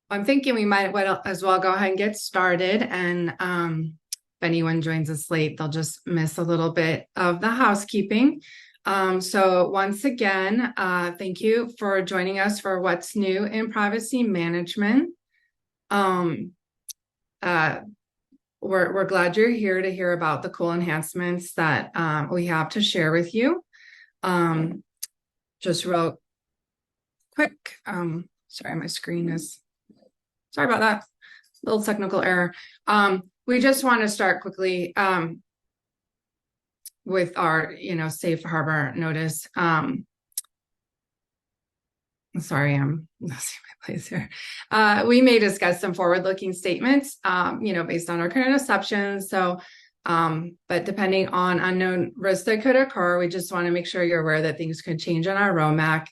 I'm thinking we might as well go ahead and get started. And if anyone joins us late, they'll just miss a little bit of the housekeeping. So once again, thank you for joining us for What's New in Privacy Management. Um, uh, we're glad you're here to hear about the cool enhancements that we have to share with you. Just real quick, sorry, my screen is... Sorry about that. Little technical error. We just want to start quickly with our, safe harbor notice. Sorry, I'm losing my place here. We may discuss some forward-looking statements, based on our current assumptions. So, but depending on unknown risks that could occur, we just want to make sure you're aware that things could change on our roadmap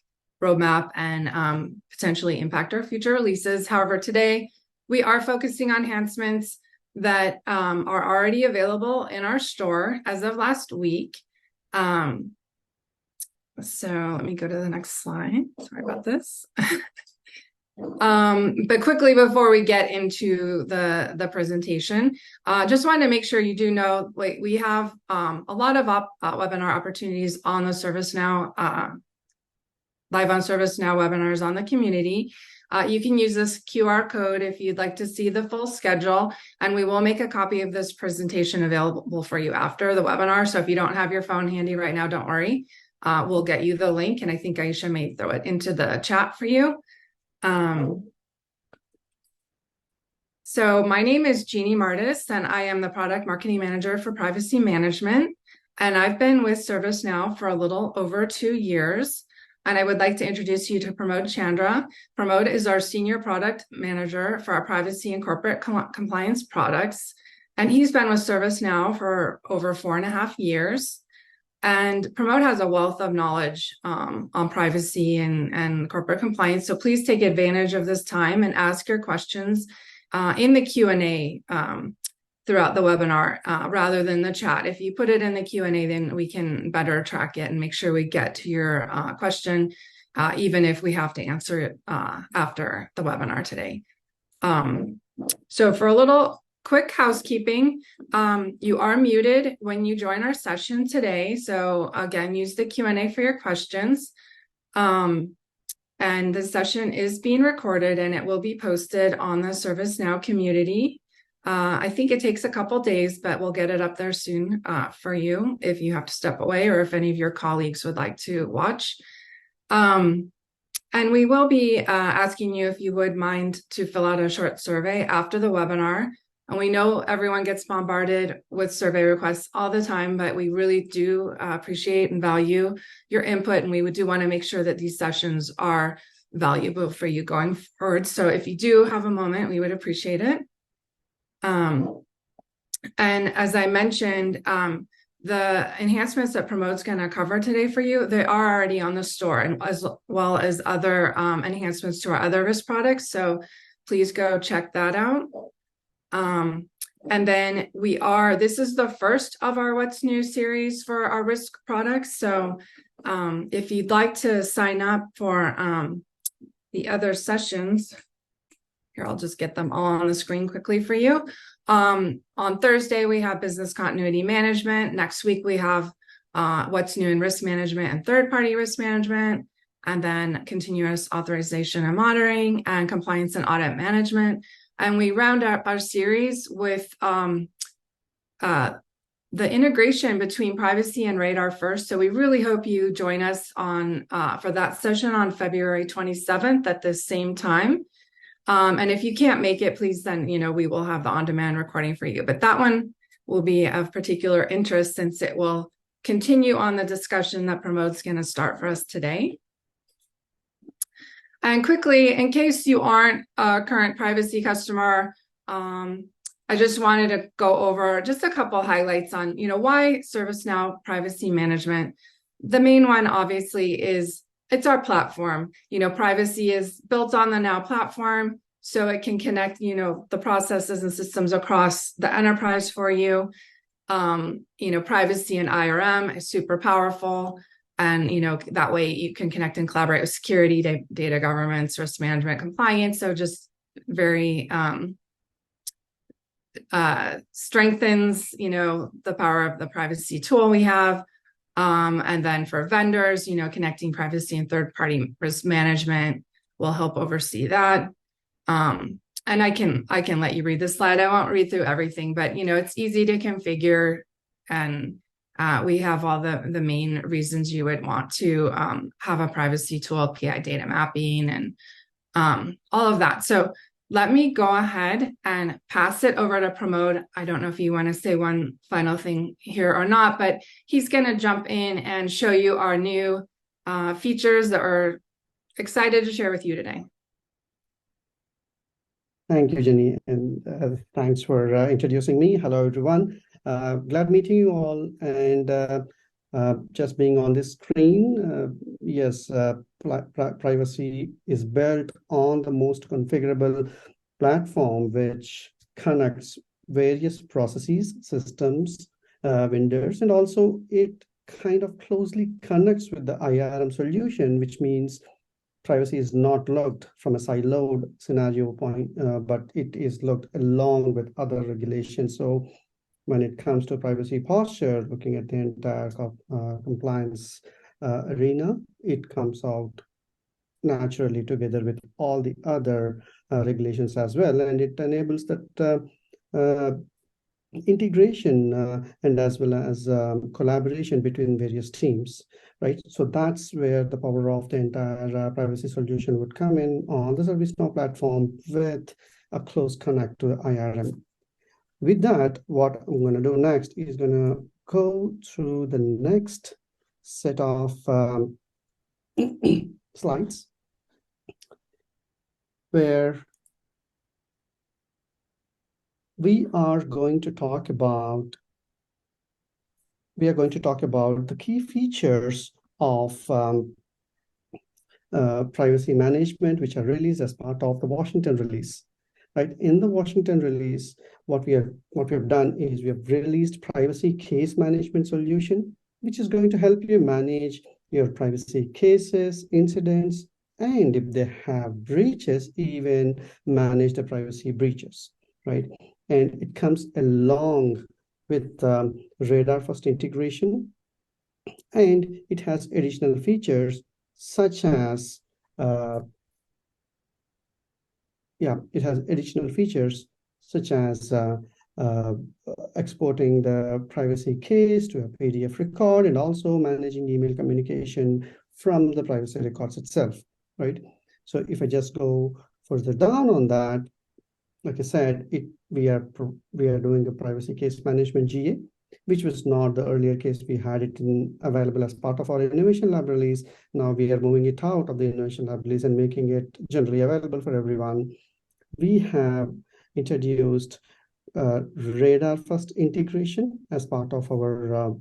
and potentially impact our future releases. However, today we are focusing on enhancements that are already available in our store as of last week. So let me go to the next slide. Sorry about this. But quickly before we get into the presentation, just wanted to make sure you do know, we have a lot of webinar opportunities on the ServiceNow live on ServiceNow webinars on the community. You can use this QR code if you'd like to see the full schedule, and we will make a copy of this presentation available for you after the webinar. So if you don't have your phone handy right now, don't worry. We'll get you the link, and I think Aisha may throw it into the chat for you. So my name is Jeannie Martis, and I am the Product Marketing Manager for Privacy Management. And I've been with ServiceNow for a little over 2 years. And I would like to introduce you to Pramod Chandra. Pramod is our Senior Product Manager for our privacy and corporate compliance products. And he's been with ServiceNow for over 4.5 years. And Pramod has a wealth of knowledge on privacy and corporate compliance. So please take advantage of this time and ask your questions in the Q&A throughout the webinar rather than the chat. If you put it in the Q&A, then we can better track it and make sure we get to your question, even if we have to answer it after the webinar today. So for a little quick housekeeping, you are muted when you join our session today. So again, use the Q&A for your questions. And the session is being recorded and it will be posted on the ServiceNow community. I think it takes a couple days, but we'll get it up there soon for you if you have to step away or if any of your colleagues would like to watch. And we will be asking you if you would mind to fill out a short survey after the webinar. And we know everyone gets bombarded with survey requests all the time, but we really do appreciate and value your input. And we do want to make sure that these sessions are valuable for you going forward. So if you do have a moment, we would appreciate it. And as I mentioned, the enhancements that Pramod's going to cover today for you, they are already on the store, and as well as other enhancements to our other risk products. So please go check that out. And then this is the first of our What's New series for our risk products. So if you'd like to sign up for the other sessions, here, I'll just get them all on the screen quickly for you. On Thursday, we have business continuity management. Next week, we have What's New in risk management and third-party risk management, and then continuous authorization and monitoring and compliance and audit management. And we round up our series with the integration between privacy and RadarFirst. So we really hope you join us on for that session on February 27th at the same time. And if you can't make it, please then, we will have the on-demand recording for you. But that one will be of particular interest since it will continue on the discussion that Pramod's going to start for us today. And quickly, in case you aren't a current privacy customer, I just wanted to go over just a couple highlights on, why ServiceNow Privacy Management. The main one, obviously, is it's our platform. Privacy is built on the Now platform, so it can connect, the processes and systems across the enterprise for you. Privacy and IRM is super powerful. And, that way you can connect and collaborate with security, data governance, risk management, compliance. So just very strengthens, the power of the privacy tool we have. And then for vendors, connecting privacy and third-party risk management will help oversee that. And I can let you read this slide. I won't read through everything, but it's easy to configure, and we have all the main reasons you would want to have a privacy tool, PI data mapping, and all of that. So let me go ahead and pass it over to Pramod. I don't know if you want to say one final thing here or not, but he's going to jump in and show you our new features that we're excited to share with you today. Thank you, Jenny, and thanks for introducing me. Hello, everyone. Glad meeting you all, and just being on this screen, yes, privacy is built on the most configurable platform, which connects various processes, systems, vendors, and also it kind of closely connects with the IRM solution, which means privacy is not looked from a siloed scenario point, but it is looked along with other regulations. So when it comes to privacy posture, looking at the entire compliance arena, it comes out naturally together with all the other regulations as well. And it enables that integration and as well as collaboration between various teams, right? So that's where the power of the entire privacy solution would come in on the ServiceNow platform with a close connect to the IRM. With that, what I'm going to do next is going to go through the next set of slides where we are going to talk about the key features of privacy management, which are released as part of the Washington release. Right, in the Washington release, what we have done is we have released privacy case management solution, which is going to help you manage your privacy cases, incidents, and if they have breaches, even manage the privacy breaches, right? And it comes along with RadarFirst integration, and it has additional features such as exporting the privacy case to a PDF record and also managing email communication from the privacy records itself, right? So if I just go further down on that, like I said, we are doing a privacy case management GA, which was not the earlier case. We had it available as part of our innovation lab release. Now we are moving it out of the innovation lab release and making it generally available for everyone. We have introduced RadarFirst integration as part of our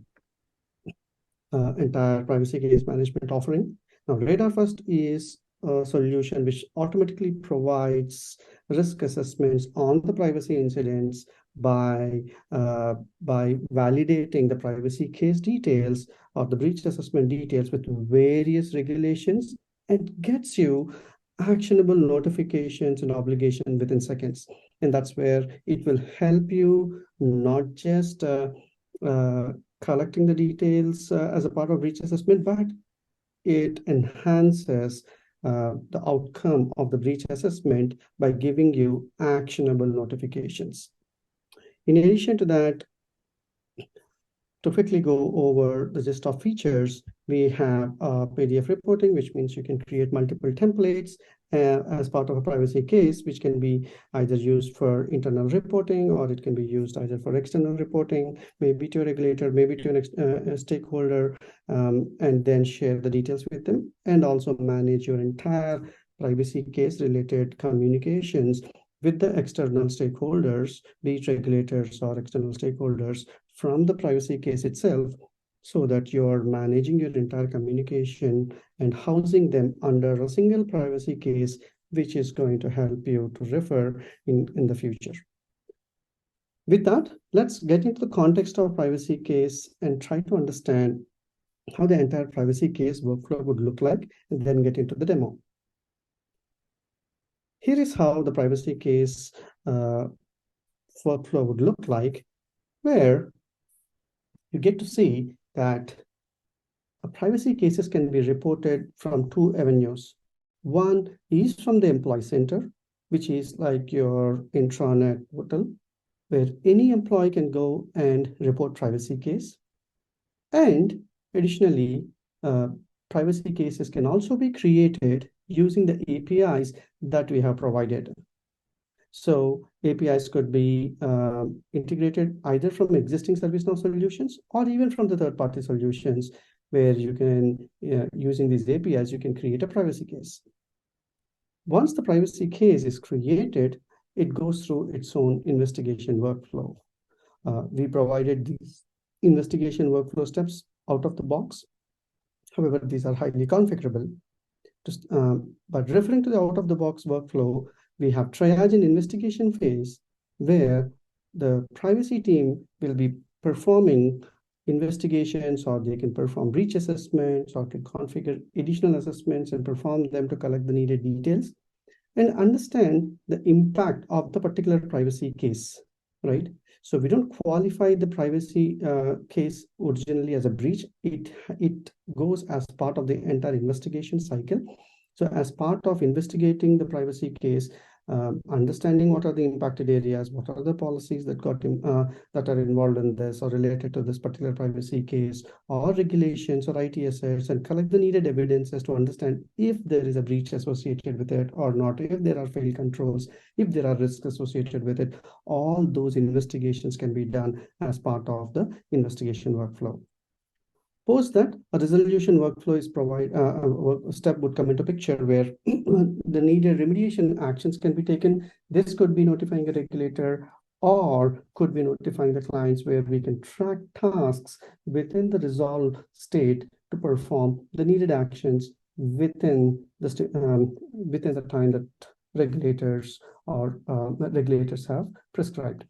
entire privacy case management offering. Now, RadarFirst is a solution which automatically provides risk assessments on the privacy incidents by validating the privacy case details or the breach assessment details with various regulations and gets you actionable notifications and obligation within seconds. And that's where it will help you not just collecting the details as a part of breach assessment, but it enhances the outcome of the breach assessment by giving you actionable notifications. In addition to that, to quickly go over the gist of features, we have PDF reporting, which means you can create multiple templates as part of a privacy case, which can be either used for internal reporting or it can be used either for external reporting, maybe to a regulator, maybe to a stakeholder, and then share the details with them, and also manage your entire privacy case related communications with the external stakeholders, be it regulators or external stakeholders, from the privacy case itself, so that you're managing your entire communication and housing them under a single privacy case, which is going to help you to refer in the future. With that, let's get into the context of privacy case and try to understand how the entire privacy case workflow would look like, and then get into the demo. Here is how the privacy case workflow would look like, where you get to see that privacy cases can be reported from two avenues. One is from the employee center, which is like your intranet portal, where any employee can go and report privacy case. And additionally, privacy cases can also be created using the APIs that we have provided. So APIs could be integrated either from existing ServiceNow solutions or even from the third-party solutions, where you can, using these APIs, you can create a privacy case. Once the privacy case is created, it goes through its own investigation workflow. We provided these investigation workflow steps out of the box. However, these are highly configurable. But referring to the out-of-the-box workflow, we have triage and investigation phase, where the privacy team will be performing investigations, or they can perform breach assessments, or can configure additional assessments and perform them to collect the needed details and understand the impact of the particular privacy case, right? So we don't qualify the privacy case originally as a breach. It goes as part of the entire investigation cycle. So as part of investigating the privacy case, understanding what are the impacted areas, what are the policies that that are involved in this or related to this particular privacy case, or regulations or ITSS, and collect the needed evidence as to understand if there is a breach associated with it or not, if there are failed controls, if there are risks associated with it. All those investigations can be done as part of the investigation workflow. Post that, a resolution workflow is a step would come into picture, where the needed remediation actions can be taken. This could be notifying a regulator, or could be notifying the clients, where we can track tasks within the resolve state to perform the needed actions within the time that regulators have prescribed.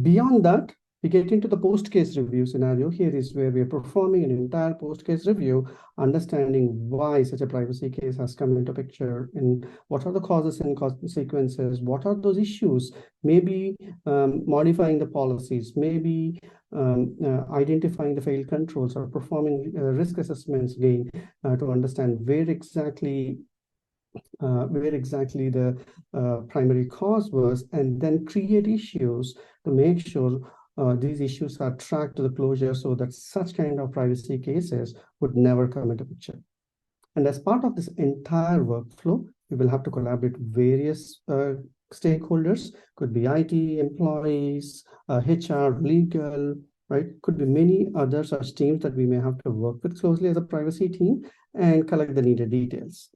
Beyond that, we get into the post-case review scenario. Here is where we are performing an entire post-case review, understanding why such a privacy case has come into picture, and what are the causes and consequences, what are those issues, maybe modifying the policies, maybe identifying the failed controls, or performing risk assessments again to understand where exactly the primary cause was, and then create issues to make sure these issues are tracked to the closure, so that such kind of privacy cases would never come into picture. And as part of this entire workflow, we will have to collaborate with various stakeholders. Could be IT, employees, HR, legal, right? Could be many other such teams that we may have to work with closely as a privacy team and collect the needed details.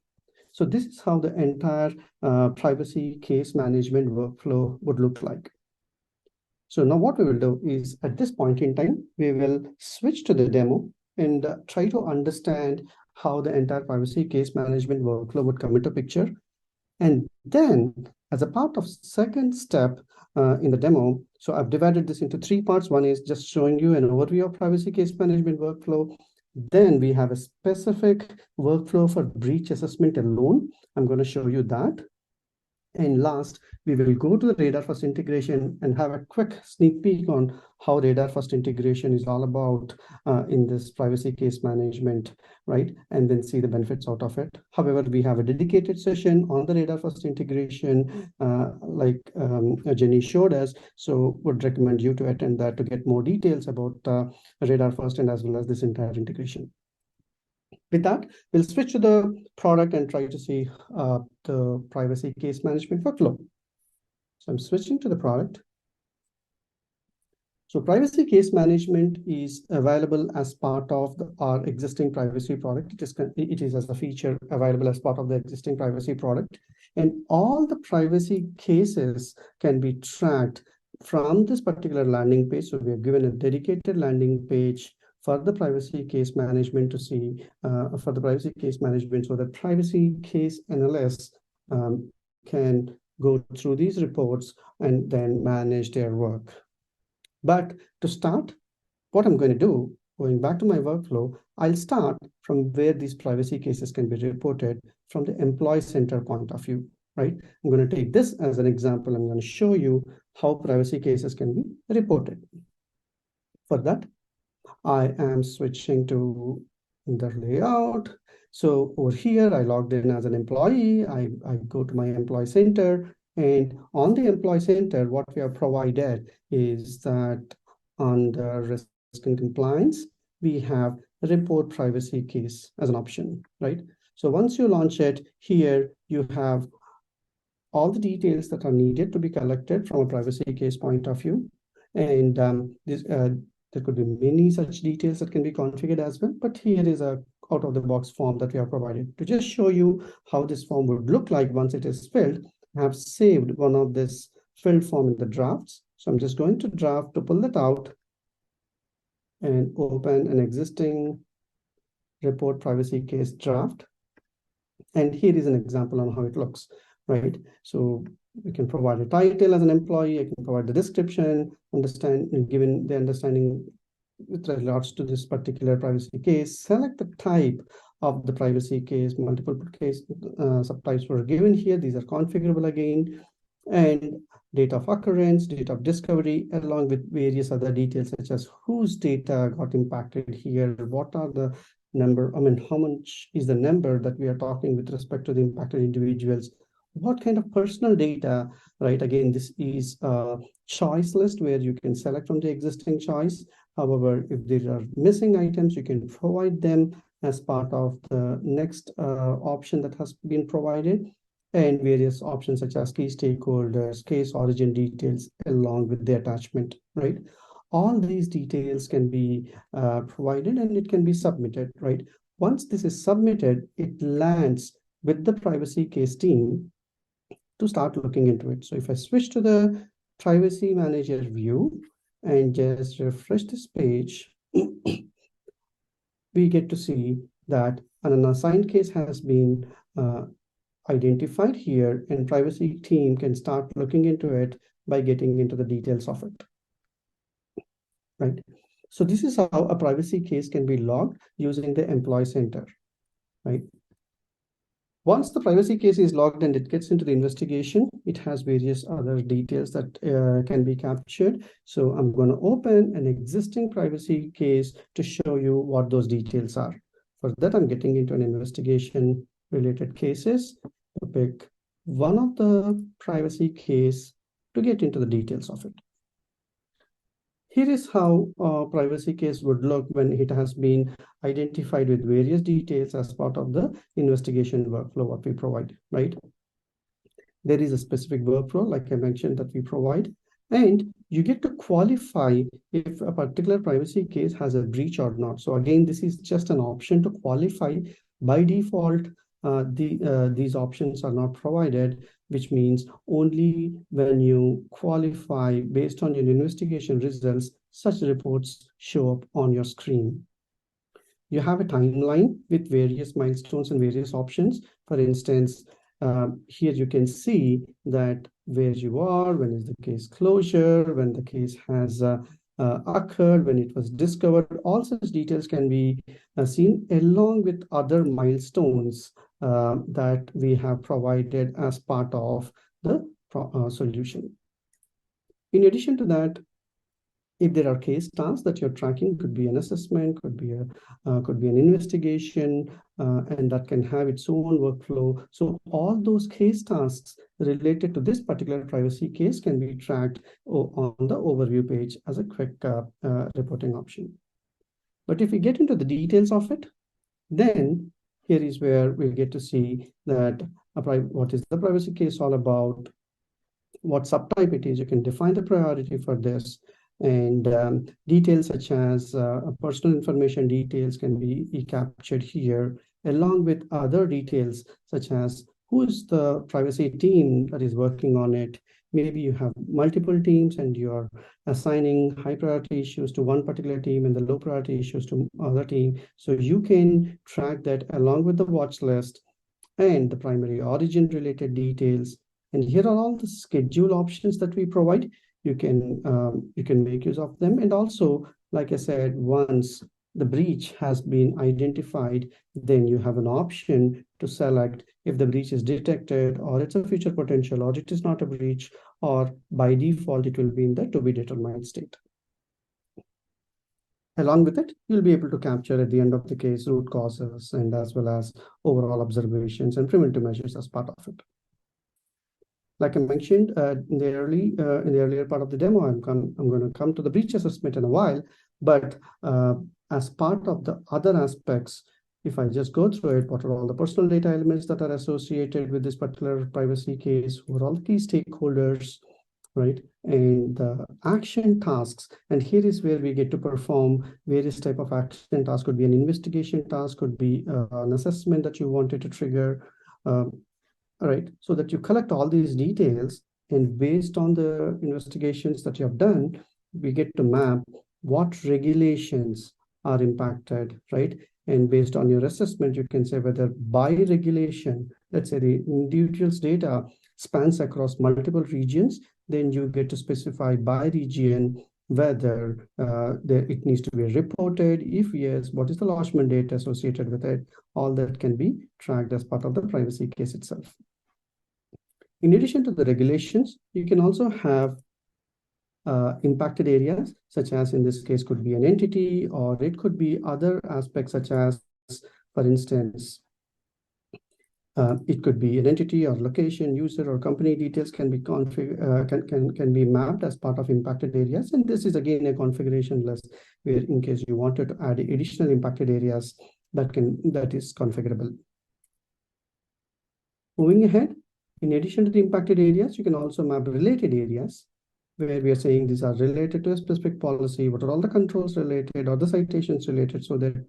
So this is how the entire privacy case management workflow would look like. So now what we will do is, at this point in time, we will switch to the demo and try to understand how the entire privacy case management workflow would come into picture. And then, as a part of second step in the demo, so I've divided this into three parts. One is just showing you an overview of privacy case management workflow. Then we have a specific workflow for breach assessment alone. I'm going to show you that. And last, we will go to the RadarFirst integration and have a quick sneak peek on how RadarFirst integration is all about in this privacy case management, right? And then see the benefits out of it. However, we have a dedicated session on the RadarFirst integration, like Jenny showed us. So would recommend you to attend that to get more details about RadarFirst and as well as this entire integration. With that, we'll switch to the product and try to see the privacy case management workflow. So I'm switching to the product. So privacy case management is available as part of our existing privacy product. It is as a feature available as part of the existing privacy product. And all the privacy cases can be tracked from this particular landing page. So we are given a dedicated landing page for the privacy case management to see, for the privacy case management, so that privacy case analysts can go through these reports and then manage their work. But to start, what I'm going to do, going back to my workflow, I'll start from where these privacy cases can be reported from the employee center point of view, right? I'm going to take this as an example. I'm going to show you how privacy cases can be reported. For that, I am switching to the layout. So over here, I logged in as an employee. I go to my employee center, and on the employee center, what we have provided is that on the risk and compliance, we have report privacy case as an option, right? So once you launch it, here you have all the details that are needed to be collected from a privacy case point of view. And there could be many such details that can be configured as well, but here is a out-of-the-box form that we have provided. To just show you how this form would look like once it is filled, I have saved one of this filled form in the drafts. So I'm just going to draft to pull that out and open an existing report privacy case draft. And here is an example on how it looks, right? So we can provide a title as an employee. I can provide the description, given the understanding with regards to this particular privacy case, select the type of the privacy case. Multiple case subtypes were given here. These are configurable again, and date of occurrence, date of discovery, along with various other details such as whose data got impacted here, what are the number, how much is the number that we are talking with respect to the impacted individuals, what kind of personal data, right? Again, this is a choice list where you can select from the existing choice. However, if there are missing items, you can provide them as part of the next option that has been provided, and various options such as key stakeholders, case origin details, along with the attachment, right? All these details can be provided and it can be submitted, right? Once this is submitted, it lands with the privacy case team to start looking into it. So if I switch to the privacy manager view and just refresh this page, we get to see that an unassigned case has been identified here, and privacy team can start looking into it by getting into the details of it, right? So this is how a privacy case can be logged using the employee center, right? Once the privacy case is logged and it gets into the investigation, it has various other details that can be captured. So I'm going to open an existing privacy case to show you what those details are. For that, I'm getting into an investigation related cases to pick one of the privacy case to get into the details of it. Here is how a privacy case would look when it has been identified with various details as part of the investigation workflow what we provide, right? There is a specific workflow, like I mentioned, that we provide, and you get to qualify if a particular privacy case has a breach or not. So again, this is just an option to qualify. By default, these options are not provided, which means only when you qualify based on your investigation results, such reports show up on your screen. You have a timeline with various milestones and various options. For instance, here you can see that where you are, when is the case closure, when the case has occurred, when it was discovered. All such details can be seen along with other milestones that we have provided as part of the solution. In addition to that, if there are case tasks that you're tracking, could be an assessment, could be an investigation, and that can have its own workflow. So all those case tasks related to this particular privacy case can be tracked on the overview page as a quick reporting option. But if we get into the details of it, then here is where we'll get to see that what is the privacy case all about, what subtype it is. You can define the priority for this, and details such as personal information details can be captured here, along with other details such as who is the privacy team that is working on it. Maybe you have multiple teams and you are assigning high priority issues to one particular team and the low priority issues to other team. So you can track that along with the watch list and the primary origin related details. And here are all the schedule options that we provide. You can make use of them. And also, like I said, once the breach has been identified, then you have an option to select if the breach is detected, or it's a future potential, or it is not a breach, or by default, it will be in the to be determined state. Along with it, you'll be able to capture at the end of the case root causes and as well as overall observations and preventive measures as part of it. Like I mentioned in the earlier part of the demo, I'm going to come to the breach assessment in a while, but as part of the other aspects, if I just go through it, what are all the personal data elements that are associated with this particular privacy case? Who are all the key stakeholders, right? And the action tasks, and here is where we get to perform various type of action tasks. Could be an investigation task, could be an assessment that you wanted to trigger. All right, so that you collect all these details, and based on the investigations that you have done, we get to map what regulations are impacted, right? And based on your assessment, you can say whether by regulation, let's say the individual's data spans across multiple regions, then you get to specify by region whether it needs to be reported. If yes, what is the lodgement date associated with it? All that can be tracked as part of the privacy case itself. In addition to the regulations, you can also have impacted areas, such as in this case could be an entity, or it could be other aspects such as, for instance, it could be an entity or location, user or company details can be can be mapped as part of impacted areas. And this is again a configuration list where in case you wanted to add additional impacted areas that is configurable. Moving ahead, in addition to the impacted areas, you can also map related areas where we are saying these are related to a specific policy, what are all the controls related or the citations related, so that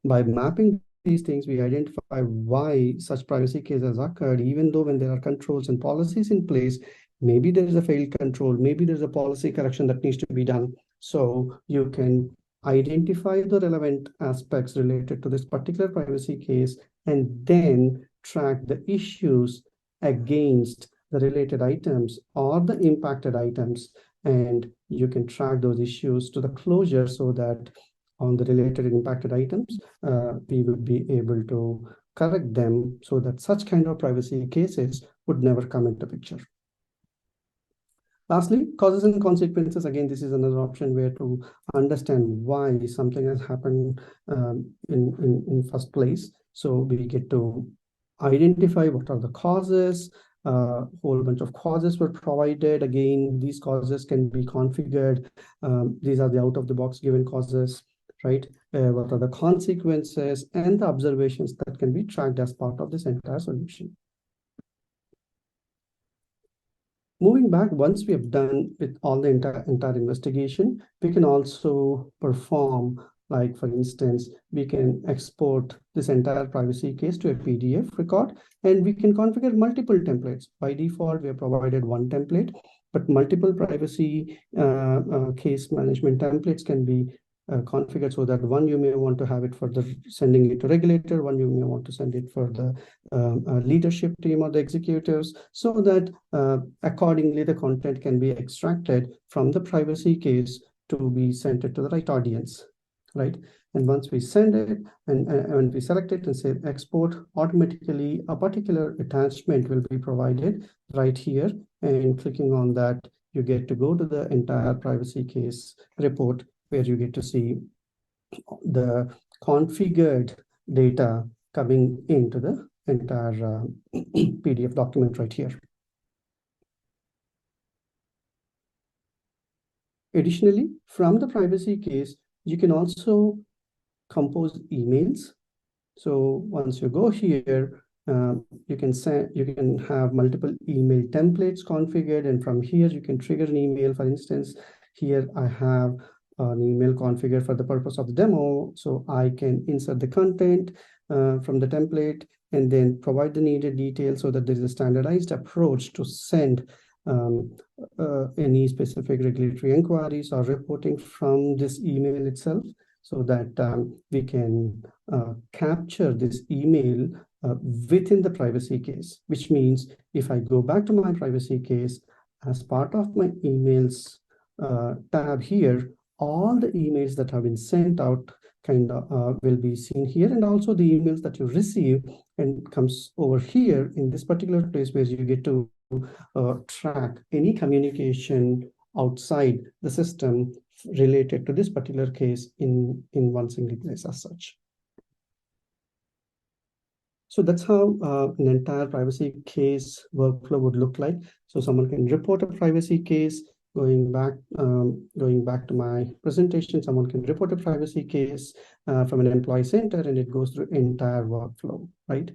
by mapping these things, we identify why such privacy cases occurred, even though when there are controls and policies in place, maybe there is a failed control, maybe there's a policy correction that needs to be done. So you can identify the relevant aspects related to this particular privacy case and then track the issues against the related items or the impacted items, and you can track those issues to the closure so that on the related impacted items, we would be able to correct them so that such kind of privacy cases would never come into picture. Lastly, causes and consequences. Again, this is another option where to understand why something has happened in first place. So we get to identify what are the causes. Whole bunch of causes were provided. Again, these causes can be configured. These are the out-of-the-box given causes, right? What are the consequences and the observations that can be tracked as part of this entire solution. Moving back, once we have done with all the entire investigation, we can also perform, like for instance, we can export this entire privacy case to a PDF record, and we can configure multiple templates. By default, we have provided one template, but multiple privacy case management templates can be configured so that one you may want to have it for the sending it to regulator, one you may want to send it for the leadership team or the executives, so that accordingly the content can be extracted from the privacy case to be sent it to the right audience, right? And once we send it and when we select it and say export, automatically a particular attachment will be provided right here, and clicking on that, you get to go to the entire privacy case report, where you get to see the configured data coming into the entire PDF document right here. Additionally, from the privacy case, you can also compose emails. So once you go here, you can have multiple email templates configured, and from here you can trigger an email. For instance, here I have an email configured for the purpose of the demo, so I can insert the content from the template and then provide the needed details so that there is a standardized approach to send any specific regulatory inquiries or reporting from this email itself, so that we can capture this email within the privacy case, which means if I go back to my privacy case, as part of my emails tab here, all the emails that have been sent out will be seen here, and also the emails that you receive and comes over here in this particular place where you get to track any communication outside the system related to this particular case in one single place as such. So that's how an entire privacy case workflow would look like. So someone can report a privacy case. Going back to my presentation, someone can report a privacy case from an employee center, and it goes through entire workflow, right?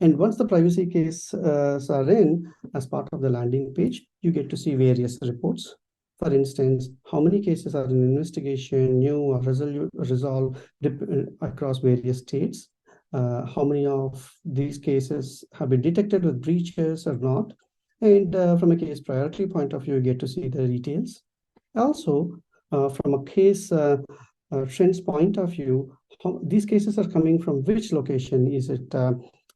And once the privacy cases are in, as part of the landing page, you get to see various reports. For instance, how many cases are in investigation, new or resolved across various states. How many of these cases have been detected with breaches or not. And from a case priority point of view, you get to see the details. Also, from a case trends point of view, these cases are coming from which location? Is it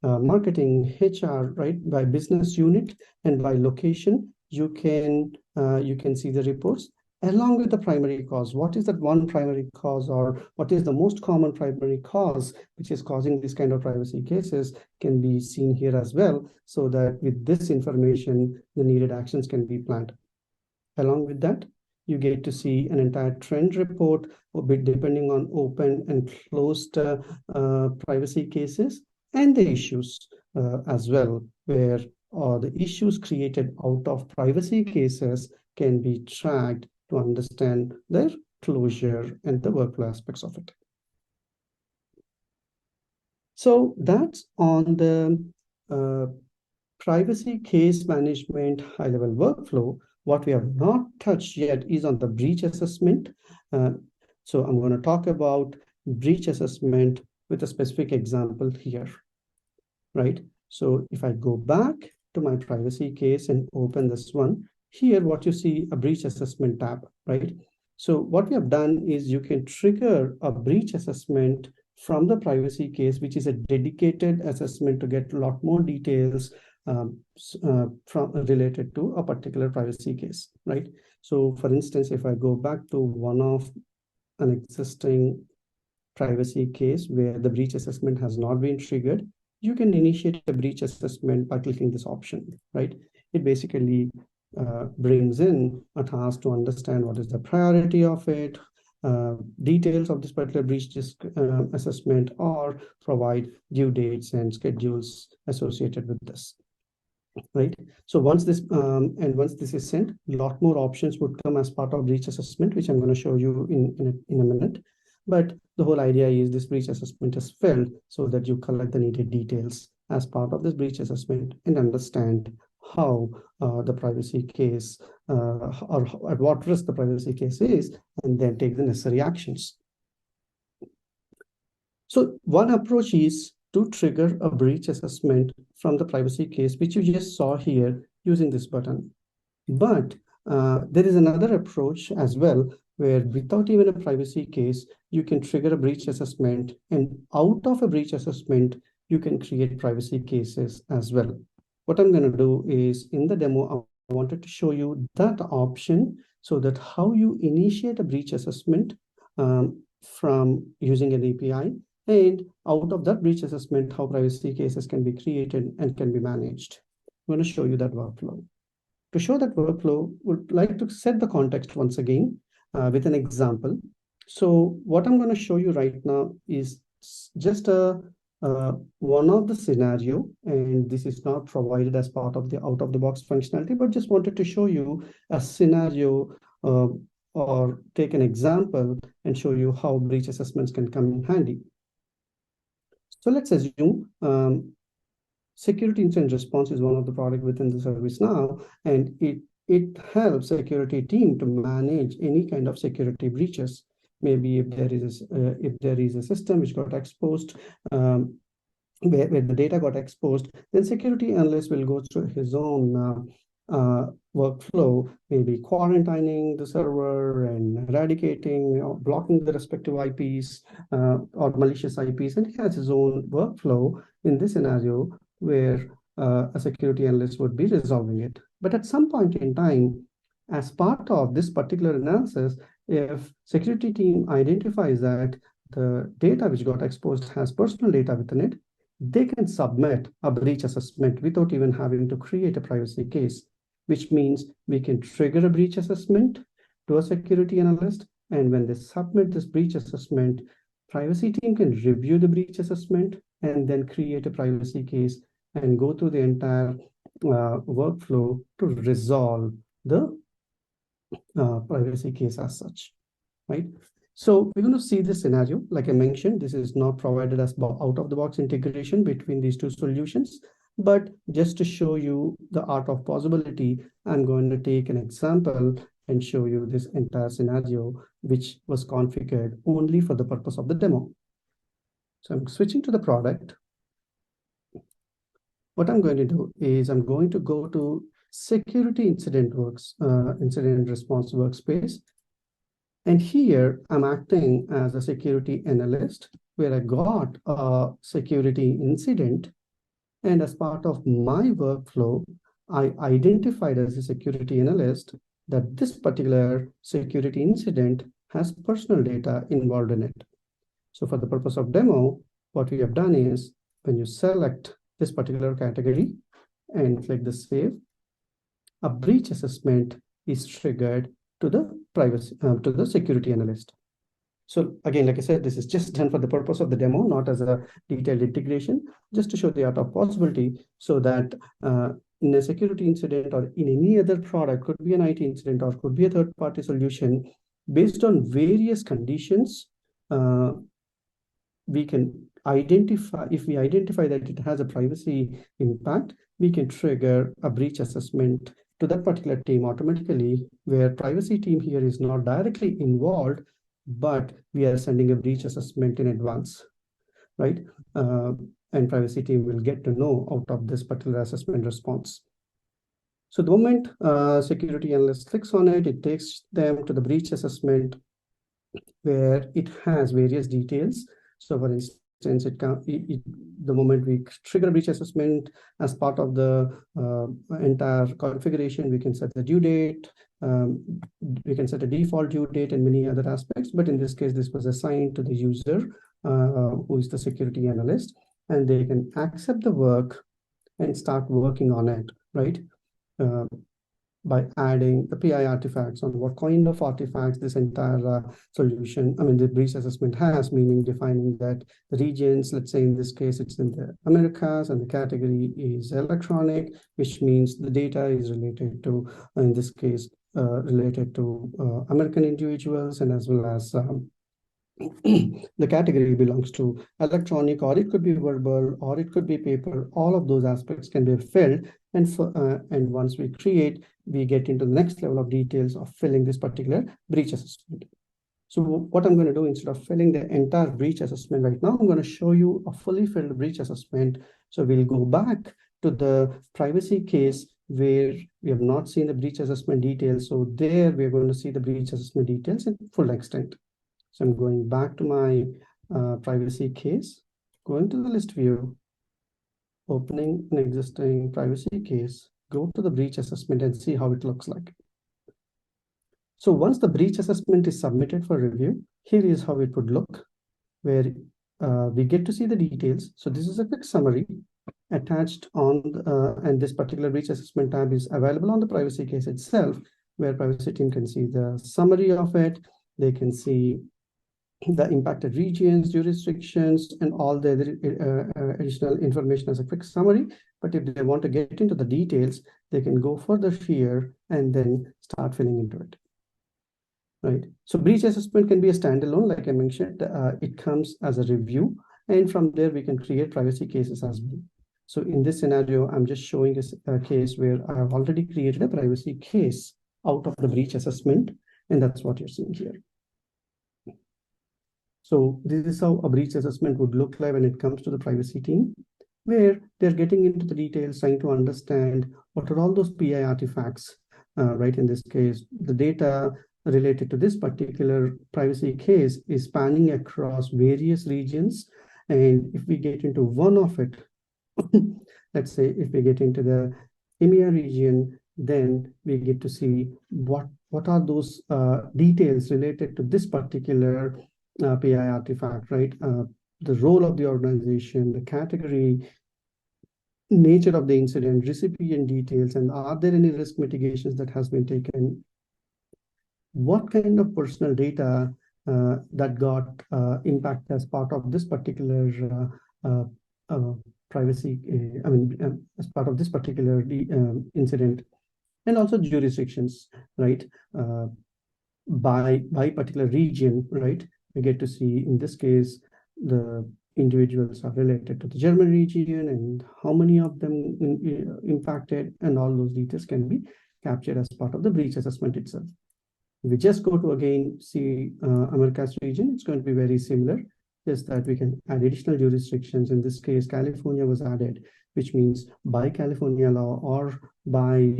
marketing, HR, right? By business unit and by location, you can see the reports along with the primary cause. What is that one primary cause, or what is the most common primary cause which is causing this kind of privacy cases can be seen here as well, so that with this information, the needed actions can be planned. Along with that, you get to see an entire trend report, depending on open and closed privacy cases, and the issues as well, where the issues created out of privacy cases can be tracked to understand their closure and the workflow aspects of it. So that's on the privacy case management high-level workflow. What we have not touched yet is on the breach assessment. So I'm going to talk about breach assessment with a specific example here, right? So if I go back to my privacy case and open this one, here what you see, a breach assessment tab, right? So what we have done is you can trigger a breach assessment from the privacy case, which is a dedicated assessment to get a lot more details related to a particular privacy case, right? So for instance, if I go back to one of an existing privacy case where the breach assessment has not been triggered, you can initiate a breach assessment by clicking this option, right? It basically brings in a task to understand what is the priority of it, details of this particular breach assessment, or provide due dates and schedules associated with this, right? So once this is sent, a lot more options would come as part of breach assessment, which I'm going to show you in a minute. But the whole idea is this breach assessment is filled so that you collect the needed details as part of this breach assessment and understand how the privacy case or at what risk the privacy case is, and then take the necessary actions. So one approach is to trigger a breach assessment from the privacy case, which you just saw here using this button. But there is another approach as well, where without even a privacy case, you can trigger a breach assessment, and out of a breach assessment, you can create privacy cases as well. What I'm going to do is, in the demo, I wanted to show you that option, so that how you initiate a breach assessment from using an API, and out of that breach assessment, how privacy cases can be created and can be managed. I'm going to show you that workflow. To show that workflow, would like to set the context once again with an example. So what I'm going to show you right now is just one of the scenario, and this is not provided as part of the out-of-the-box functionality, but just wanted to show you a scenario or take an example and show you how breach assessments can come in handy. So let's assume security incident response is one of the products within the ServiceNow, and it helps security team to manage any kind of security breaches. Maybe if there is a system which got exposed, where the data got exposed, then security analyst will go through his own workflow, maybe quarantining the server and eradicating or blocking the respective IPs or malicious IPs, and he has his own workflow in this scenario where a security analyst would be resolving it. But at some point in time, as part of this particular analysis, if security team identifies that the data which got exposed has personal data within it, they can submit a breach assessment without even having to create a privacy case, which means we can trigger a breach assessment to a security analyst. And when they submit this breach assessment, privacy team can review the breach assessment and then create a privacy case and go through the entire workflow to resolve the privacy case as such, right? So we're going to see this scenario. Like I mentioned, this is not provided as out-of-the-box integration between these two solutions, but just to show you the art of possibility, I'm going to take an example and show you this entire scenario, which was configured only for the purpose of the demo. So I'm switching to the product. What I'm going to do is I'm going to go to security incident response workspace. And here I'm acting as a security analyst where I got a security incident. And as part of my workflow, I identified as a security analyst that this particular security incident has personal data involved in it. So for the purpose of demo, what we have done is when you select this particular category and click the save, a breach assessment is triggered to the security analyst. So again, like I said, this is just done for the purpose of the demo, not as a detailed integration, just to show the art of possibility, so that in a security incident or in any other product, could be an IT incident or could be a third-party solution, based on various conditions, we can identify, if we identify that it has a privacy impact, we can trigger a breach assessment to that particular team automatically, where privacy team here is not directly involved, but we are sending a breach assessment in advance, right? And privacy team will get to know out of this particular assessment response. So the moment security analyst clicks on it, it takes them to the breach assessment where it has various details. So for instance, the moment we trigger a breach assessment as part of the entire configuration, we can set the due date, we can set a default due date and many other aspects. But in this case, this was assigned to the user who is the security analyst, and they can accept the work and start working on it, right? By adding the PI artifacts on what kind of artifacts this entire solution, the breach assessment has, meaning defining that the regions, let's say in this case, it's in the Americas and the category is electronic, which means the data is related to, in this case, related to American individuals, and as well as the category belongs to electronic, or it could be verbal, or it could be paper. All of those aspects can be filled, and once we create, we get into the next level of details of filling this particular breach assessment. So what I'm going to do, instead of filling the entire breach assessment right now, I'm going to show you a fully filled breach assessment. So we'll go back to the privacy case where we have not seen the breach assessment details. So there we're going to see the breach assessment details in full extent. So I'm going back to my privacy case, going to the list view, opening an existing privacy case, go to the breach assessment and see how it looks like. So once the breach assessment is submitted for review, here is how it would look, where we get to see the details. So this is a quick summary attached on, and this particular breach assessment tab is available on the privacy case itself, where privacy team can see the summary of it. They can see the impacted regions, jurisdictions, and all the additional information as a quick summary. But if they want to get into the details, they can go further here and then start filling into it. Right. So breach assessment can be a standalone, like I mentioned. It comes as a review, and from there we can create privacy cases as well. So in this scenario, I'm just showing a case where I've already created a privacy case out of the breach assessment, and that's what you're seeing here. So this is how a breach assessment would look like when it comes to the privacy team, where they're getting into the details, trying to understand what are all those PI artifacts, right? In this case, the data related to this particular privacy case is spanning across various regions. And if we get into one of it, let's say if we get into the EMEA region, then we get to see what are those details related to this particular PI artifact, right? The role of the organization, the category, nature of the incident, recipient details, and are there any risk mitigations that has been taken? What kind of personal data that got impact as part of this particular privacy, as part of this particular incident, and also jurisdictions, right? By particular region, right? We get to see, in this case, the individuals are related to the German region and how many of them impacted, and all those details can be captured as part of the breach assessment itself. If we just go to again see Americas region, it's going to be very similar, just that we can add additional jurisdictions. In this case, California was added, which means by California law or by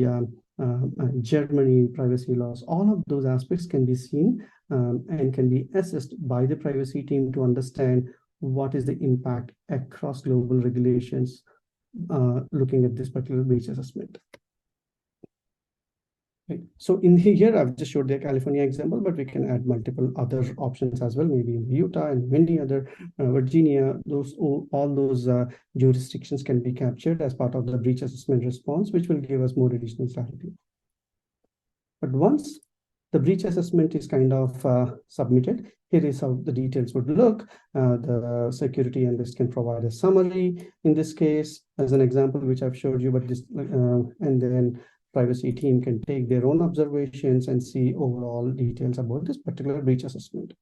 Germany privacy laws, all of those aspects can be seen and can be assessed by the privacy team to understand what is the impact across global regulations looking at this particular breach assessment. Right. So in here, I've just showed the California example, but we can add multiple other options as well, maybe in Utah and many other, Virginia, all those jurisdictions can be captured as part of the breach assessment response, which will give us more additional clarity. But once the breach assessment is kind of submitted, here is how the details would look. The security analyst can provide a summary in this case, as an example, which I've showed you, but this, and then privacy team can take their own observations and see overall details about this particular breach assessment.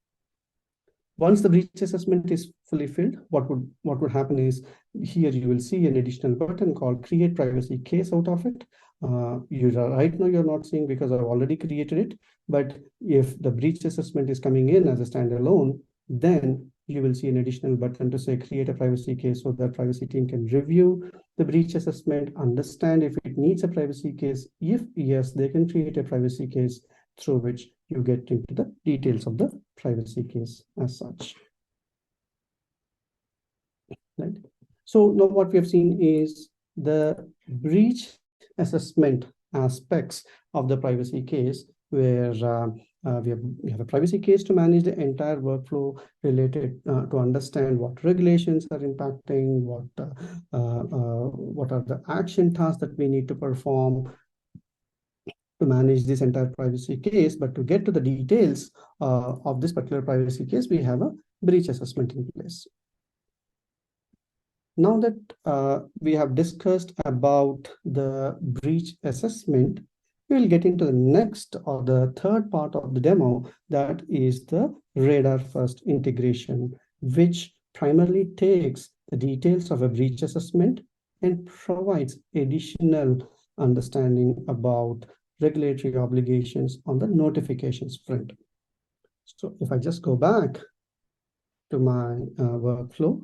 Once the breach assessment is fully filled, what would happen is, here you will see an additional button called create privacy case out of it. Right now you're not seeing because I've already created it, but if the breach assessment is coming in as a standalone, then you will see an additional button to say create a privacy case, so that privacy team can review the breach assessment, understand if it needs a privacy case. If yes, they can create a privacy case through which you get into the details of the privacy case as such. Right. So now what we have seen is the breach assessment aspects of the privacy case, where we have a privacy case to manage the entire workflow related to understand what regulations are impacting, what are the action tasks that we need to perform to manage this entire privacy case. But to get to the details of this particular privacy case, we have a breach assessment in place. Now that we have discussed about the breach assessment, we will get into the next or the third part of the demo, that is the RadarFirst integration, which primarily takes the details of a breach assessment and provides additional understanding about regulatory obligations on the notifications front. So if I just go back to my workflow,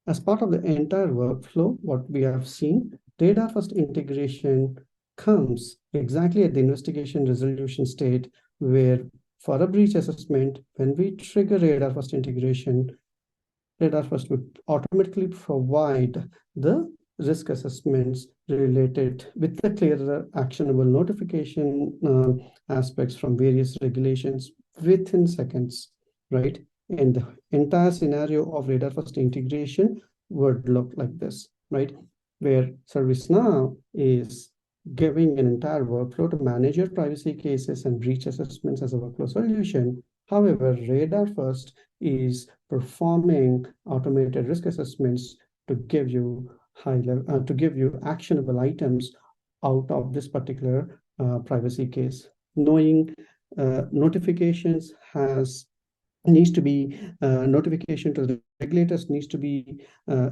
as part of the entire workflow, what we have seen, RadarFirst integration comes exactly at the investigation resolution state, where for a breach assessment, when we trigger RadarFirst integration, RadarFirst would automatically provide the risk assessments related with the clearer actionable notification aspects from various regulations within seconds, right? And the entire scenario of RadarFirst integration would look like this, right? Where ServiceNow is giving an entire workflow to manage your privacy cases and breach assessments as a workflow solution. However, RadarFirst is performing automated risk assessments to give you actionable items out of this particular privacy case. Knowing notifications needs to be notification to the regulators needs to be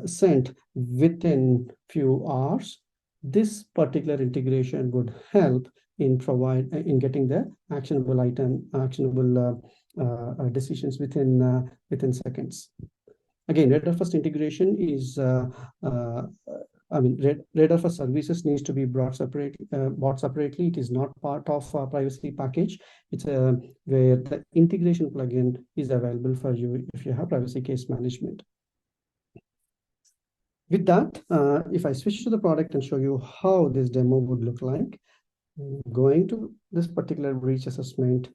sent within few hours. This particular integration would help in getting the actionable decisions within seconds. Again, RadarFirst integration is RadarFirst services needs to be bought separately. It is not part of a privacy package. It's where the integration plugin is available for you if you have privacy case management. With that, if I switch to the product and show you how this demo would look like, Going to this particular breach assessment,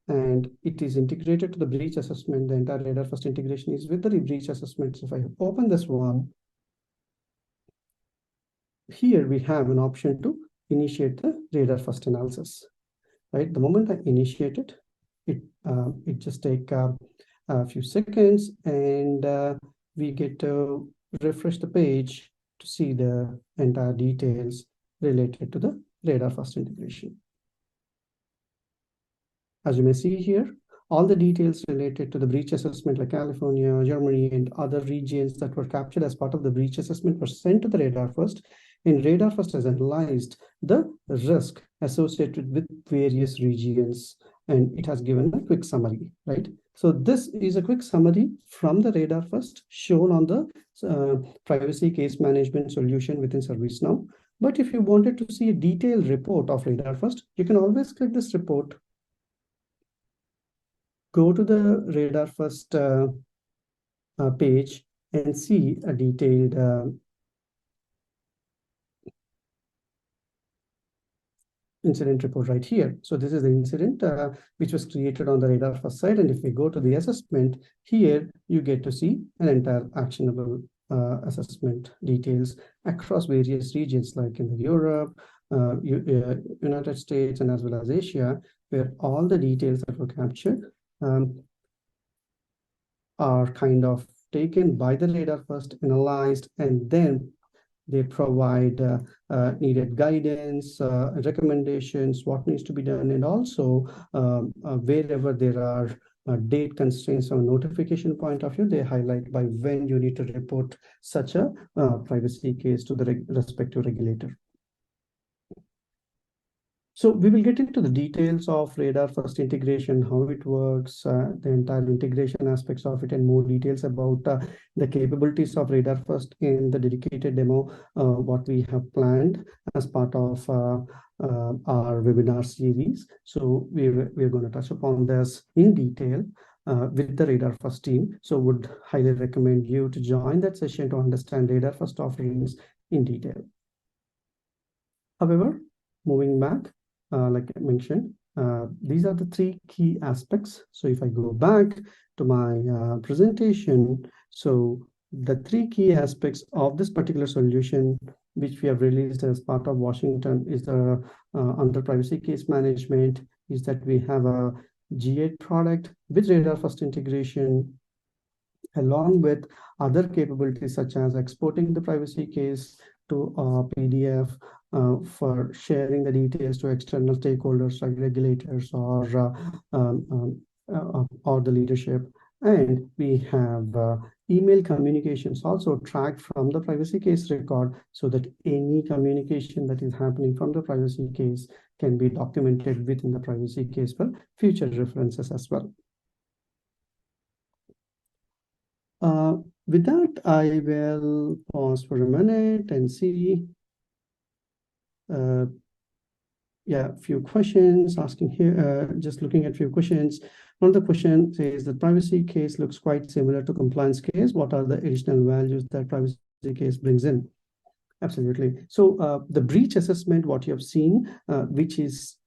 and it is integrated to the breach assessment. The entire RadarFirst integration is with the breach assessment. So if I open this one, here we have an option to initiate the RadarFirst analysis. Right, the moment I initiate it, it just take a few seconds, and we get to refresh the page to see the entire details related to the RadarFirst integration. As you may see here, all the details related to the breach assessment, like California, Germany, and other regions that were captured as part of the breach assessment were sent to the RadarFirst, and RadarFirst has analyzed the risk associated with various regions, and it has given a quick summary, right? So this is a quick summary from the RadarFirst shown on the privacy case management solution within ServiceNow. But if you wanted to see a detailed report of RadarFirst, you can always click this report, go to the RadarFirst page and see a detailed incident report right here. So this is the incident which was created on the RadarFirst side. And if we go to the assessment, here you get to see an entire actionable assessment details across various regions, like in Europe, United States, and as well as Asia, where all the details that were captured are kind of taken by the RadarFirst, analyzed, and then they provide needed guidance, recommendations, what needs to be done, and also wherever there are date constraints or notification point of view, they highlight by when you need to report such a privacy case to the respective regulator. So we will get into the details of RadarFirst integration, how it works, the entire integration aspects of it, and more details about the capabilities of RadarFirst in the dedicated demo, what we have planned as part of our webinar series. So we're going to touch upon this in detail with the RadarFirst team. So would highly recommend you to join that session to understand RadarFirst offerings in detail. However, moving back, like I mentioned, these are the three key aspects. So if I go back to my presentation, so the three key aspects of this particular solution, which we have released as part of Washington, is the under privacy case management, is that we have a G8 product with RadarFirst integration, along with other capabilities such as exporting the privacy case to PDF for sharing the details to external stakeholders like regulators or the leadership. And we have email communications also tracked from the privacy case record, so that any communication that is happening from the privacy case can be documented within the privacy case for future references as well. With that, I will pause for a minute and see. Yeah, a few questions asking here, just looking at a few questions. One of the questions says the privacy case looks quite similar to compliance case. What are the additional values that privacy case brings in? Absolutely. So the breach assessment, what you have seen, which is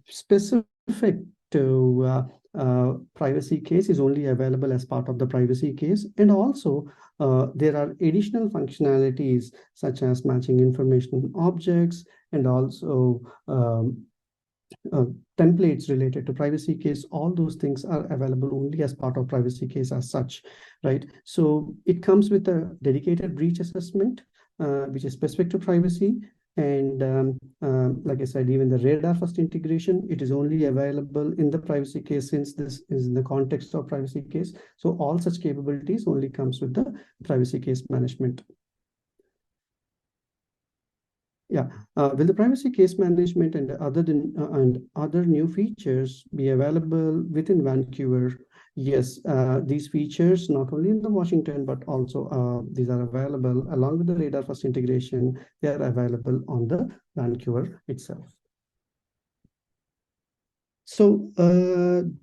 specific to privacy case, is only available as part of the privacy case. And also there are additional functionalities such as matching information objects, and also templates related to privacy case. All those things are available only as part of privacy case as such, right? So it comes with a dedicated breach assessment, which is specific to privacy. And like I said, even the RadarFirst integration, it is only available in the privacy case, since this is in the context of privacy case. So all such capabilities only comes with the privacy case management. Yeah, will the privacy case management and other new features be available within Vancouver? Yes, these features not only in the Washington, but also these are available along with the RadarFirst integration. They are available on the Vancouver itself. So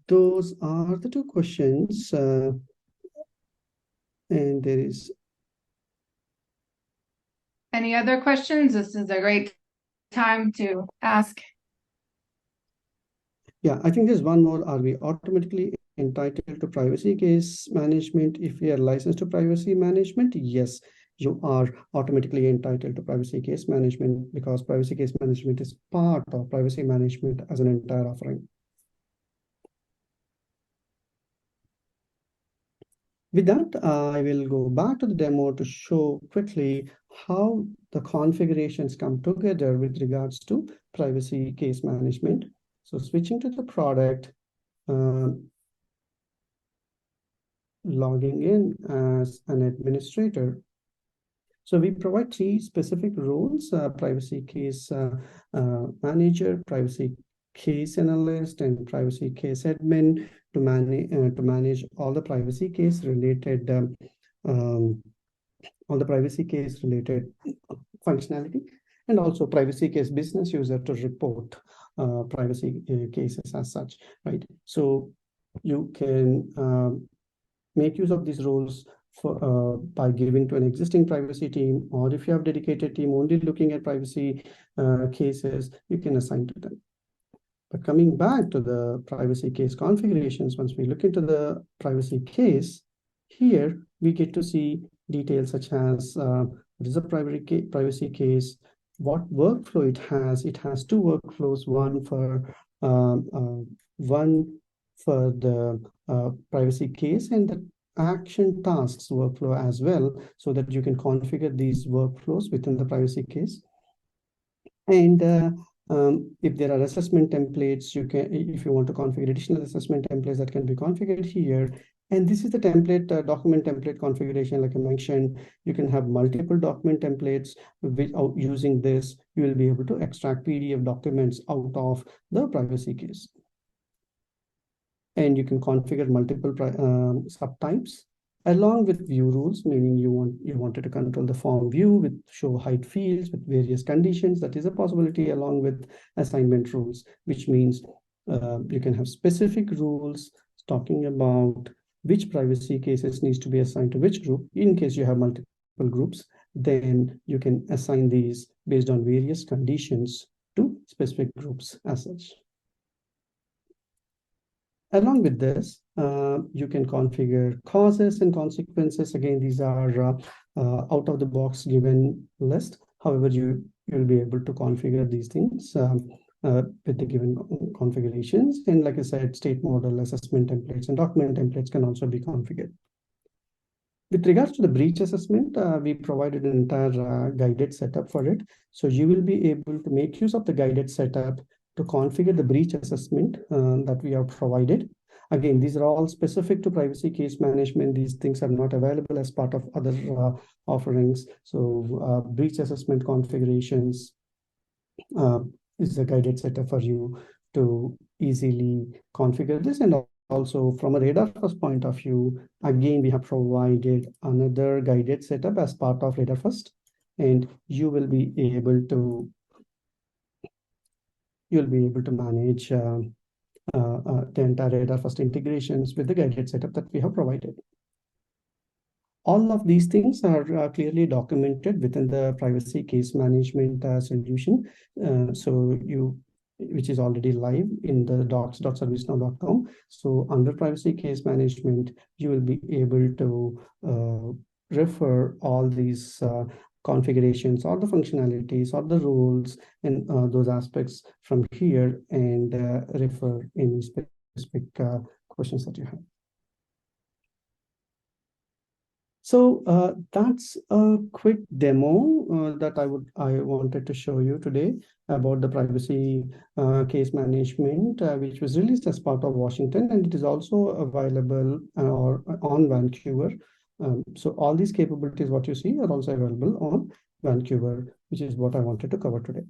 those are the two questions, and there is. Any other questions? This is a great time to ask Yeah, I think there's one more. Are we automatically entitled to privacy case management if we are licensed to privacy management? Yes, you are automatically entitled to privacy case management because privacy case management is part of privacy management as an entire offering. With that, I will go back to the demo to show quickly how the configurations come together with regards to privacy case management. So switching to the product, logging in as an administrator. So we provide three specific roles, privacy case manager, privacy case analyst, and privacy case admin to manage all the privacy case related functionality, and also privacy case business user to report privacy cases as such, right? So you can make use of these roles by giving to an existing privacy team, or if you have dedicated team only looking at privacy cases, you can assign to them. But coming back to the privacy case configurations, once we look into the privacy case, here we get to see details such as what is a privacy case, what workflow it has. It has two workflows, one for the privacy case and the action tasks workflow as well, so that you can configure these workflows within the privacy case. And if there are assessment templates, you can, if you want to configure additional assessment templates, that can be configured here. And this is the template, document template configuration. Like I mentioned, you can have multiple document templates. Using this, you will be able to extract PDF documents out of the privacy case. And you can configure multiple subtypes along with view rules, meaning you wanted to control the form view with show height fields with various conditions. That is a possibility, along with assignment rules, which means you can have specific rules talking about which privacy cases needs to be assigned to which group. In case you have multiple groups, then you can assign these based on various conditions to specific groups as such. Along with this, you can configure causes and consequences. Again, these are out of the box given list. However, you'll be able to configure these things with the given configurations. And like I said, state model, assessment templates, and document templates can also be configured. With regards to the breach assessment, we provided an entire guided setup for it. So you will be able to make use of the guided setup to configure the breach assessment that we have provided. Again, these are all specific to privacy case management. These things are not available as part of other offerings. So breach assessment configurations is a guided setup for you to easily configure this. And also from a RadarFirst point of view, again, we have provided another guided setup as part of RadarFirst, and you'll be able to manage the entire RadarFirst integrations with the guided setup that we have provided. All of these things are clearly documented within the privacy case management solution. Which is already live in the docs.servicenow.com. So under privacy case management, you will be able to refer all these configurations, all the functionalities, all the rules, and those aspects from here, and refer any specific questions that you have. So that's a quick demo that I wanted to show you today about the privacy case management, which was released as part of Washington, and it is also available on Vancouver. So all these capabilities, what you see, are also available on Vancouver, which is what I wanted to cover today.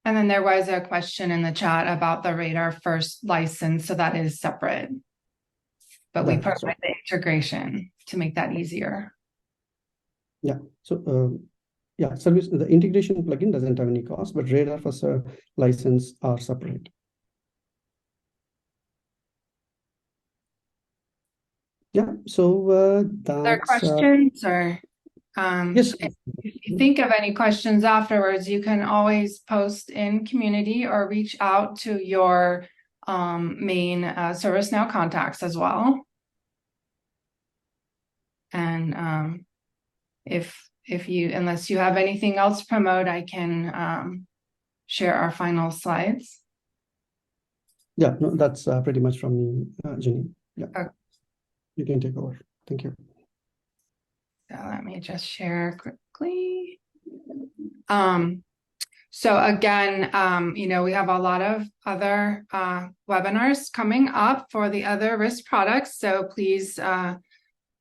And then there was a question in the chat about the RadarFirst license, so that is separate. But we provide the integration to make that easier. Yeah. So the integration plugin doesn't have any cost, but RadarFirst license are separate. Yeah. So that's are there questions or? Yes. If you think of any questions afterwards, you can always post in community or reach out to your main ServiceNow contacts as well. And if you, unless you have anything else to promote, I can share our final slides. Yeah, no, that's pretty much from me, Jenny. Yeah, Okay. you can take over. Thank you. So let me just share quickly. So again, we have a lot of other webinars coming up for the other risk products. So please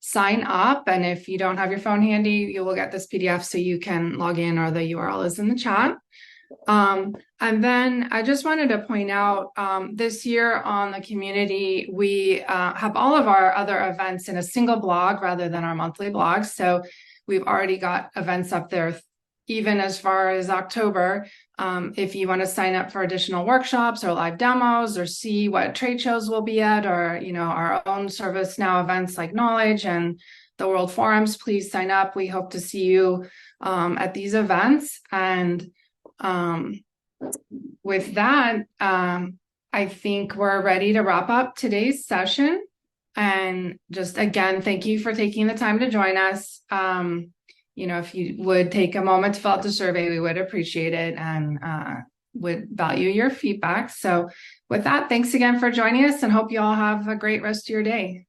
sign up. And if you don't have your phone handy, you will get this PDF so you can log in, or the URL is in the chat. And then I just wanted to point out this year on the community, we have all of our other events in a single blog rather than our monthly blogs. So we've already got events up there, even as far as October. If you want to sign up for additional workshops or live demos, or see what trade shows we'll be at, or our own ServiceNow events like Knowledge and the World Forums, please sign up. We hope to see you at these events. And with that, I think we're ready to wrap up today's session. And just again, thank you for taking the time to join us. If you would take a moment to fill out the survey, we would appreciate it and would value your feedback. So with that, thanks again for joining us, and hope you all have a great rest of your day.